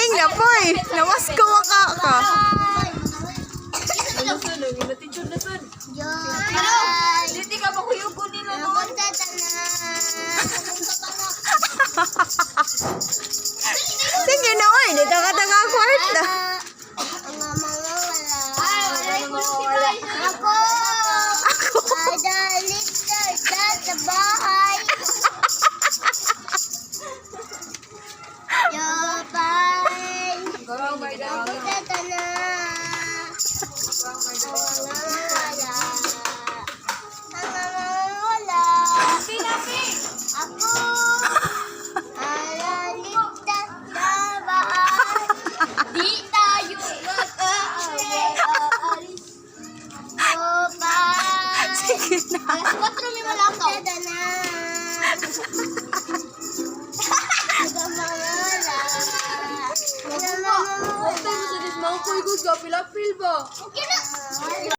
Ning na po eh. Nawas ka waka ka. Diti ka makuyugo nila noon. Sige na oy. Di ka kataga kwarta. Sa bahay. Yopay. Pupunta na. Wala. Ako. Alaligtas sa bahay. Di tayo mag-aalis. Yopay. Sige na. Alas 4 may malakaw. Pupunta na. Huwag tayo sa dismang ko, igod ka, pilapil ba? Okay na.